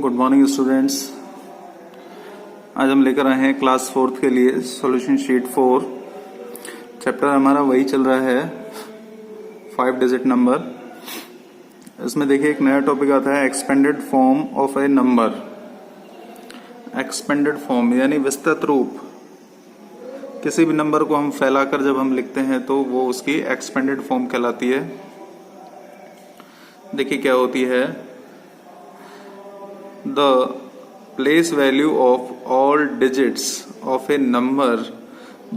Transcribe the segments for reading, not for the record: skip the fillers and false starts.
Good morning students. आज हम लेकर आए हैं क्लास 4th के लिए सॉल्यूशन शीट 4। चैप्टर हमारा वही चल रहा है 5 डिजिट नंबर। इसमें देखिए एक नया टॉपिक आता है expanded form of A number. Expanded form यानी विस्तृत रूप। किसी भी नंबर को हम फैलाकर जब हम लिखते हैं तो वो उसकी एक्सपेंडेड फॉर्म कहलाती है। देखिए क्या होती है, the place value of all digits of a number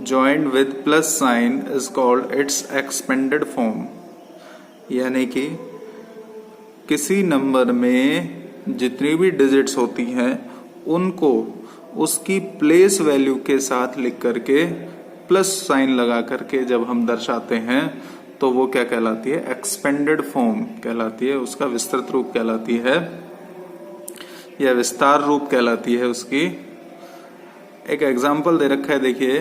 joined with plus sign is called its expanded form। यानी कि किसी नंबर में जितनी भी डिजिट्स होती हैं उनको उसकी प्लेस वैल्यू के साथ लिख करके प्लस साइन लगा करके जब हम दर्शाते हैं तो वो क्या कहलाती है, एक्सपेंडेड फॉर्म कहलाती है, उसका विस्तृत रूप कहलाती है या विस्तार रूप कहलाती है उसकी। एक एग्जाम्पल दे रखा है, देखिए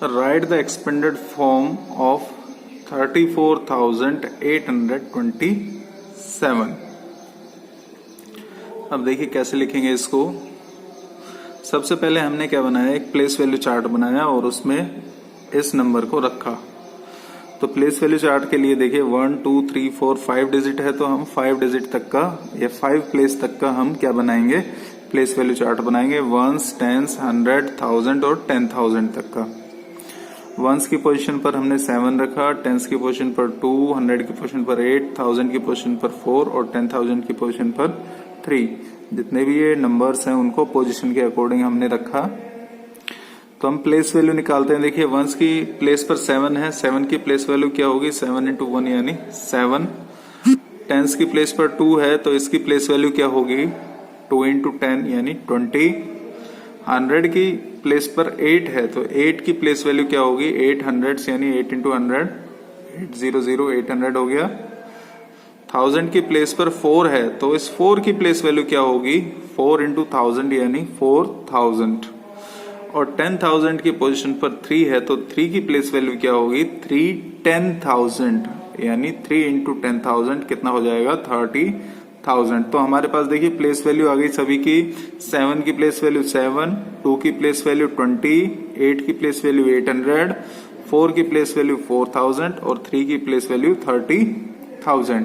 right the expanded form of 34,827। अब देखिए कैसे लिखेंगे इसको। सबसे पहले हमने क्या बनाया, एक प्लेस वैल्यू चार्ट बनाया और उसमें इस नंबर को रखा। तो प्लेस वैल्यू चार्ट के लिए देखिए 1 2 3 4 5 डिजिट है, तो हम 5 डिजिट तक का या 5 प्लेस तक का हम क्या बनाएंगे, प्लेस वैल्यू चार्ट बनाएंगे। वंस, टेंस, 100, 1000 और 10,000 तक का। वंस की पोजीशन पर हमने 7 रखा, टेंस की पोजीशन पर 2, 100 की पोजीशन पर 8, 1000 की पोजीशन पर 4 और 10,000 की पोजीशन पर 3। जितने भी ये नंबर्स हैं उनको पोजीशन के अकॉर्डिंग हमने रखा। तो हम प्लेस वैल्यू निकालते हैं। देखिए वंस की प्लेस पर 7 है, 7 की प्लेस वैल्यू क्या होगी, 7 × 1 यानी 7। टेंस की प्लेस पर 2 है तो इसकी प्लेस वैल्यू क्या होगी, 2 × 10 यानी 20। 100 की प्लेस पर 8 है तो 8 की प्लेस वैल्यू क्या होगी, 8 हंड्रेड्स यानी 8 × 100, 800 800 हो गया। 1000 की प्लेस पर 4 है तो इस 4 की प्लेस वैल्यू क्या होगी, 4 × 1000 यानी 4000। और 10,000 की पोजीशन पर 3 है तो 3 की प्लेस वैल्यू क्या होगी, 3 10,000 यानी 3 × 10,000 कितना हो जाएगा, 30,000। तो हमारे पास देखिए प्लेस वैल्यू आ गई सभी की। 7 की प्लेस वैल्यू 7, 2 की प्लेस वैल्यू 20, 8 की प्लेस वैल्यू 800, 4 की प्लेस वैल्यू 4000 और 3 की प्लेस वैल्यू 30,000।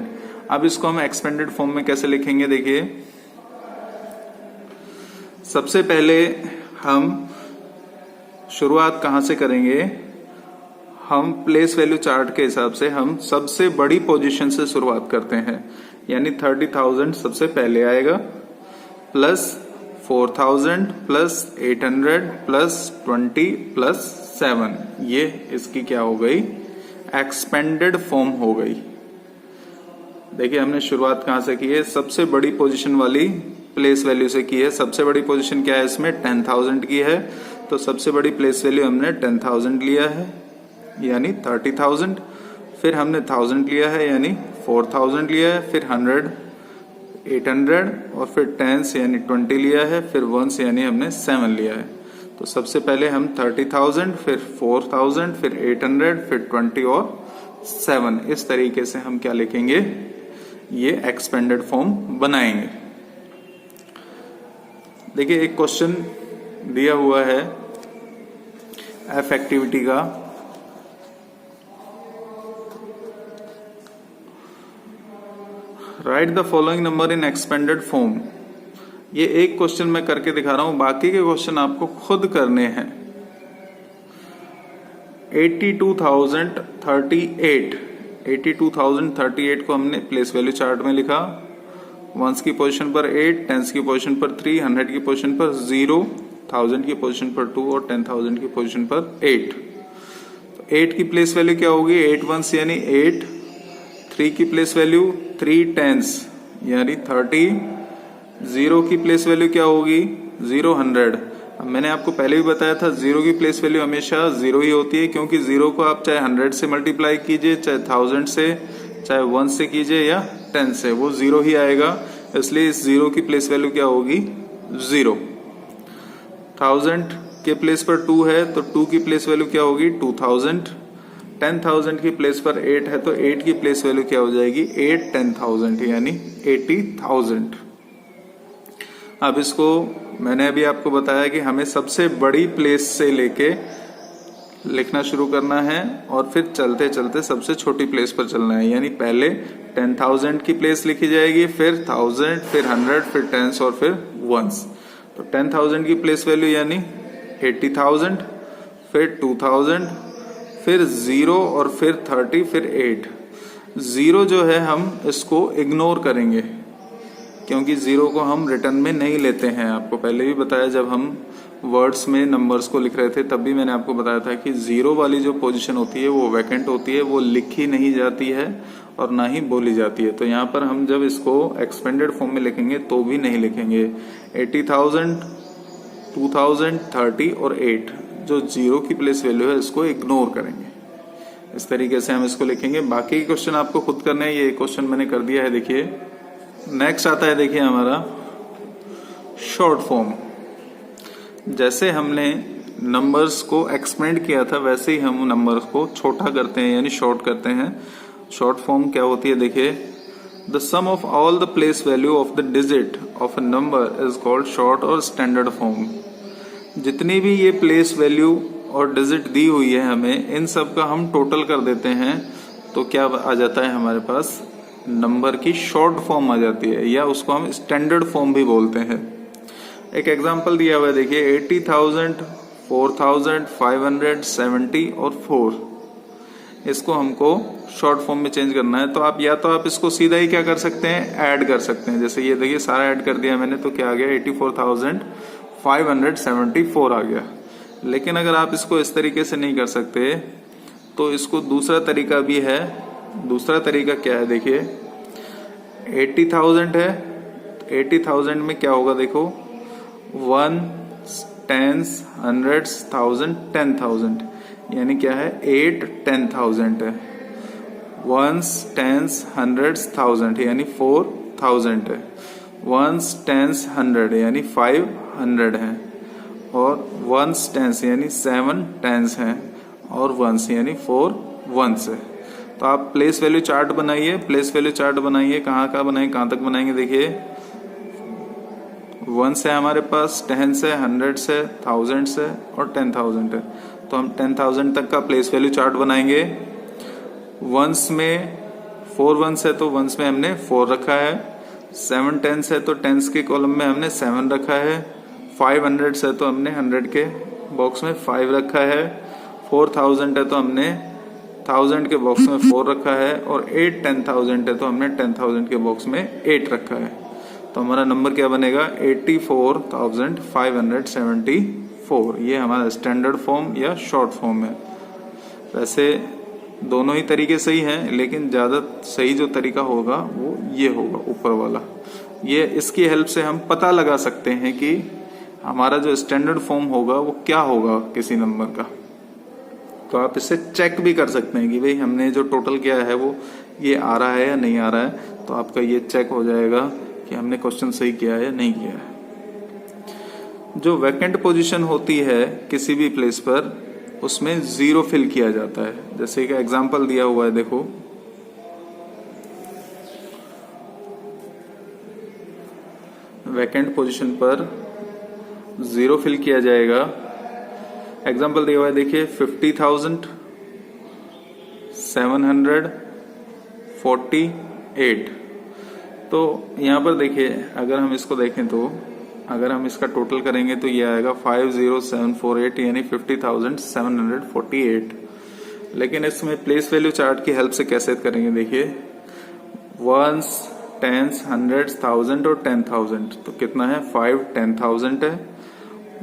अब इसको हम एक्सपेंडेड फॉर्म में कैसे लिखेंगे, देखिए सबसे पहले हम शुरुआत कहां से करेंगे, हम प्लेस वैल्यू चार्ट के हिसाब से हम सबसे बड़ी पोजीशन से शुरुआत करते हैं। यानी 30,000 सबसे पहले आएगा, प्लस 4,000 प्लस 800 प्लस 20 प्लस 7। ये इसकी क्या हो गई, एक्सपेंडेड फॉर्म हो गई। देखिए हमने शुरुआत कहां से की है, सबसे बड़ी पोजीशन वाली प्लेस वैल्यू से की है। सबसे बड़ी पोजीशन क्या है इसमें, 10,000 की है, तो सबसे बड़ी प्लेस वैल्यू हमने 10,000 लिया है यानी 30,000। फिर हमने 1000 लिया है यानी 4000 लिया है, फिर 100 800 और फिर 10 यानी 20 लिया है, फिर 1 यानी हमने 7 लिया है। तो सबसे पहले हम 30,000 फिर 4000 फिर 800 फिर 20 और 7, इस तरीके से हम क्या लिखेंगे, ये एक्सपेंडेड फॉर्म बनाएंगे। देखिए एक क्वेश्चन दिया हुआ है एफ एक्टिविटी का। Right the following number in expanded form. ये एक क्वेश्चन मैं करके दिखा रहा हूं, बाकी के क्वेश्चन आपको खुद करने हैं। 82,038 को हमने प्लेस वैल्यू चार्ट में लिखा। वंस की पोजीशन पर 8, टेंस की पोजीशन पर 3, 100 की पोजीशन पर 0, 1000 की पोजीशन पर 2 और 10,000 की पोजीशन पर 8। तो 8 की प्लेस वैल्यू क्या होगी, 8 1 यानी 8। 3 की प्लेस वैल्यू 3 10 यानी 30। 0 की प्लेस वैल्यू क्या होगी, 0 100। अब मैंने आपको पहले भी बताया था 0 की प्लेस वैल्यू हमेशा 0 ही होती है, क्योंकि 0 को आप चाहे 100 से मल्टीप्लाई कीजिए, चाहे 1000 से, चाहे 1 से कीजिए या 10 से, वो 0 ही आएगा। इसलिए इस 0 की प्लेस वैल्यू क्या होगी, 0। 1000 के प्लेस पर 2 है तो 2 की प्लेस वैल्यू क्या होगी, 2000। 10,000 की प्लेस पर 8 है तो 8 की प्लेस वैल्यू क्या हो जाएगी 8 10,000 यानी 80,000। अब इसको मैंने अभी आपको बताया कि हमें सबसे बड़ी प्लेस से लेके लिखना शुरू करना है और फिर चलते चलते सबसे छोटी प्लेस पर चलना है। यानी पहले 10,000 की प्लेस लिखी जाएगी, फिर 1000, फिर 100, फिर टेंस और फिर वंस। तो 10,000 की प्लेस वैल्यू यानी 80,000, फिर 2,000, फिर 0 और फिर 30, फिर 8। 0 जो है हम इसको इग्नोर करेंगे क्योंकि 0 को हम रिटर्न में नहीं लेते हैं। आपको पहले भी बताया, जब हम वर्ड्स में नंबर्स को लिख रहे थे तब भी मैंने आपको बताया था कि 0 वाली जो पोजीशन होती है वो वैकेंट होती है, वो लिखी नहीं जाती है और ना ही बोली जाती है। तो यहाँ पर हम जब इसको एक्सपेंडेड फॉर्म में लिखेंगे तो भी नहीं लिखेंगे। 80,000, 2,000, 30 और 8 जो 0 की प्लेस वैल्यू है इसको इग्नोर करेंगे। इस तरीके से हम इसको लिखेंगे। बाकी क्वेश्चन आपको खुद करने हैं, ये क्वेश्चन मैंने कर दिया है। देखिए नेक्स्ट आता है, देखिए हमारा शॉर्ट फॉर्म। जैसे हमने नंबर्स को एक्सपेंड किया था वैसे ही हम नंबर्स को छोटा करते हैं यानी शॉर्ट करते हैं। शॉर्ट फॉर्म क्या होती है, देखिए the sum of all the place value of the digit of a number is called short और स्टैंडर्ड फॉर्म। जितनी भी ये प्लेस वैल्यू और डिजिट दी हुई है हमें, इन सब का हम टोटल कर देते हैं तो क्या आ जाता है हमारे पास, नंबर की शॉर्ट फॉर्म आ जाती है, या उसको हम स्टैंडर्ड फॉर्म भी बोलते हैं। एक एग्जांपल दिया हुआ है, देखिए 80,000, 4,000, 570 और 4। इसको हमको शॉर्ट फॉर्म में चेंज करना है। तो आप या तो आप इसको सीधा ही क्या कर सकते हैं, ऐड कर सकते हैं। जैसे ये देखिए सारा ऐड कर दिया मैंने तो क्या आ गया 84,574 आ गया। लेकिन अगर आप इसको इस तरीके से नहीं कर सकते तो इसको दूसरा तरीका भी है। दूसरा तरीका क्या है, देखिए 80,000 है, 80,000 में क्या होगा, देखो 1, 10s, 100s, 1000, 10,000 यानी क्या है 8 10,000 है। 1s, 10s, 100s, 1000 यानी 4,000 है। 1s, 10s, 100 यानी 500 है। और 1s, 10s यानी 7 10s है और 1s यानी 4 1s है। तो आप प्लेस वैल्यू चार्ट बनाइए। प्लेस वैल्यू चार्ट बनाइए, कहाँ बनाएंगे, कहाँ तक बनाएंगे, देखिए 1 है हमारे पास, 10 है, 100 है, 1000 है और 10,000 है। तो हम 10,000 तक का प्लेस वैल्यू चार्ट बनाएंगे। 1s में 4 1s है तो 1s में हमने 4 रखा है। 7 10s है तो 10s के कॉलम में हमने 7 रखा है। 500 है तो हमने 100 के बॉक्स में 5 रखा है। 4,000 है तो हमने 1000 के बॉक्स में 4 रखा है। और 8 10,000 है तो हमने 10,000 के बॉक्स में 8 रखा है। तो हमारा नंबर क्या बनेगा 84,574। ये हमारा स्टैंडर्ड फॉर्म या शॉर्ट फॉर्म है। वैसे दोनों ही तरीके सही हैं, लेकिन ज्यादा सही जो तरीका होगा वो ये होगा ऊपर वाला। ये इसकी हेल्प से हम पता लगा सकते हैं कि हमारा जो स्टैंडर्ड फॉर्म होगा वो क्या होगा किसी नंबर का। तो आप इससे चेक भी कर सकते हैं कि भाई हमने जो टोटल किया है वो ये आ रहा है या नहीं आ रहा है। तो आपका ये चेक हो जाएगा कि हमने क्वेश्चन सही किया है या नहीं किया है। जो वैकेंट पोजीशन होती है किसी भी प्लेस पर, उसमें 0 फिल किया जाता है। जैसे कि एग्जांपल दिया हुआ है, देखो वैकेंट पोजीशन पर 0 फिल किया जाएगा। एग्जांपल दिया हुआ है, देखिए 50,000, 748। तो यहाँ पर देखिए अगर हम इसको देखें तो अगर हम इसका टोटल करेंगे तो ये आएगा 50748 यानी 50,748। लेकिन इसमें प्लेस वैल्यू चार्ट की हेल्प से कैसे करेंगे, देखिए 1s, 10s, 100s, 1000 और 10,000। तो कितना है 5 10,000 है।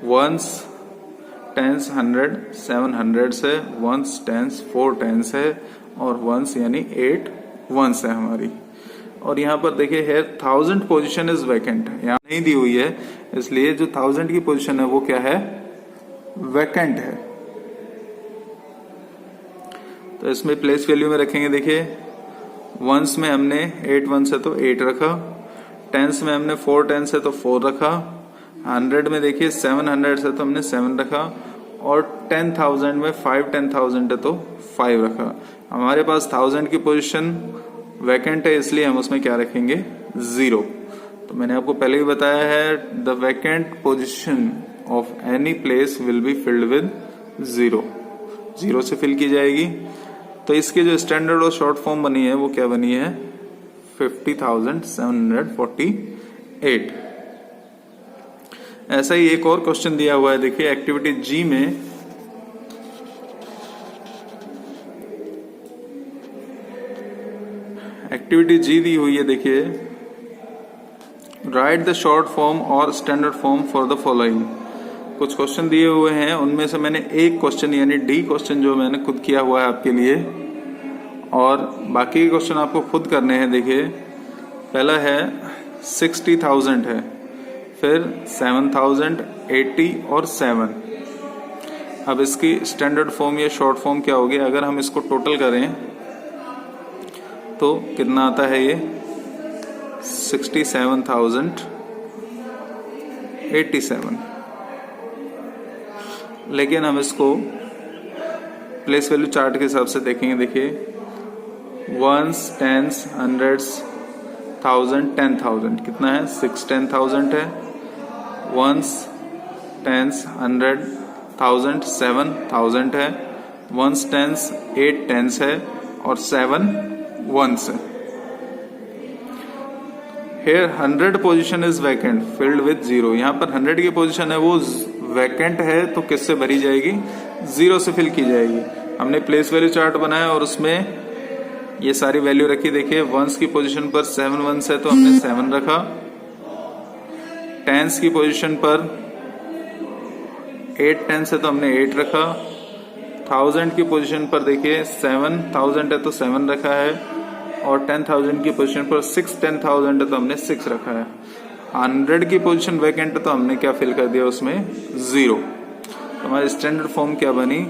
1s, 10s, 100, 700 है। 1s, 10s, 4 10s है और 1s यानी 8 1s है हमारी। और यहाँ पर देखिए है 1000 पोजीशन इज वैकेंट, यहाँ नहीं दी हुई है, इसलिए जो 1000 की पोजीशन है वो क्या है, वैकेंट है। तो इसमें प्लेस वैल्यू में रखेंगे, देखिए 1s में हमने 8 1s है तो 8 रखा। 10s में हमने 4 10s है तो 4 रखा। 100 में देखिए 700 है तो हमने 7 रखा। और 10,000 में 10,000 है तो 5 रखा। हमारे पास 1000 की पोजीशन वैकेंट है, इसलिए हम उसमें क्या रखेंगे 0। तो मैंने आपको पहले ही बताया है the vacant position of any place will be filled with 0 से फिल की जाएगी। तो इसकी जो स्टैंडर्ड और शॉर्ट फॉर्म बनी है वो क्या बनी है 50,748। ऐसा ही एक और क्वेश्चन दिया हुआ है, देखिए एक्टिविटी जी में एक्टिविटी जी दी हुई है। देखिए राइट द शॉर्ट फॉर्म और standard form for the following. कुछ क्वेश्चन दिए हुए हैं, उनमें से मैंने एक क्वेश्चन यानी डी क्वेश्चन जो मैंने खुद किया हुआ है आपके लिए, और बाकी के क्वेश्चन आपको खुद करने हैं। देखिए पहला है 60,000 है, फिर 7,000, 80 और 7। अब इसकी स्टैंडर्ड फॉर्म या शॉर्ट फॉर्म क्या होगी, अगर हम इसको टोटल करें तो कितना आता है ये 67,087। लेकिन हम इसको प्लेस वैल्यू चार्ट के हिसाब से देखेंगे। देखिए 1s, 10s, 100s, 1000, 10,000 कितना है 6 10,000 है। 1s, 10s, 100, 1000, 7,000 है। 1s, 10s, 8 10s है और 7 1s है। Here 100 position is vacant filled with 0। यहाँ पर 100 की पोजीशन है वो वैकेंट है, तो किससे भरी जाएगी 0 से फिल की जाएगी। हमने प्लेस वैल्यू चार्ट बनाया और उसमें ये सारी वैल्यू रखी। देखिए 1s की पोजीशन पर 7 1s है तो हमने 7 रखा। 10s की पोजीशन पर 8 10s है तो हमने 8 रखा। 1000 की पोजीशन पर देखिए 7,000 है तो 7 रखा है, और 10,000 की पोजीशन पर 6 10,000 है तो हमने 6 रखा है। 100 की पोजीशन वैकेंट है तो हमने क्या फिल कर दिया उसमें 0। तो हमारी स्टैंडर्ड फॉर्म क्या बनी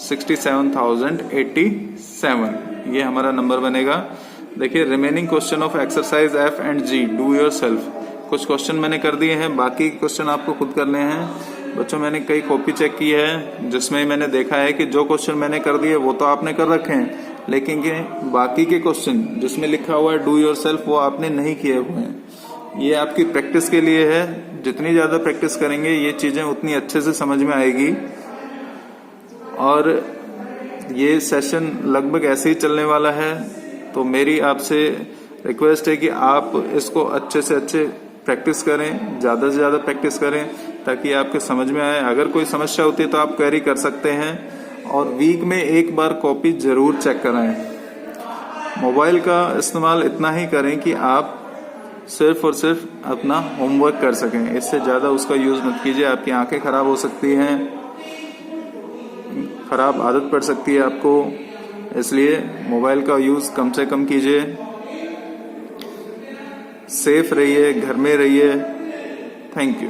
67,087। ये हमारा नंबर बनेगा। देखिए remaining question of exercise F and G do your self. कुछ क्वेश्चन मैंने कर दिए हैं, बाकी क्वेश्चन आपको खुद करने हैं। बच्चों मैंने कई कॉपी चेक की है जिसमें मैंने देखा है कि जो क्वेश्चन मैंने कर दिए वो तो आपने कर रखे हैं, लेकिन बाकी के क्वेश्चन जिसमें लिखा हुआ है डू योर सेल्फ वो आपने नहीं किए हुए हैं। ये आपकी प्रैक्टिस के लिए है, जितनी ज्यादा प्रैक्टिस करेंगे ये चीजें उतनी अच्छे से समझ में आएगी। और ये सेशन लगभग ऐसे ही चलने वाला है, तो मेरी आपसे रिक्वेस्ट है कि आप इसको अच्छे से अच्छे प्रैक्टिस करें, ज्यादा से ज्यादा प्रैक्टिस करें ताकि आपके समझ में आए। अगर कोई समस्या होती है तो आप क्वेरी कर सकते हैं, और वीक में एक बार कॉपी जरूर चेक कराएं। मोबाइल का इस्तेमाल इतना ही करें कि आप सिर्फ और सिर्फ अपना होमवर्क कर सकें, इससे ज्यादा उसका यूज मत कीजिए। आपकी आंखें खराब हो सकती हैं, खराब आदत पड़ सकती है आपको, इसलिए मोबाइल का यूज कम से कम कीजिए। सेफ रहिए, घर में रहिए। Thank you.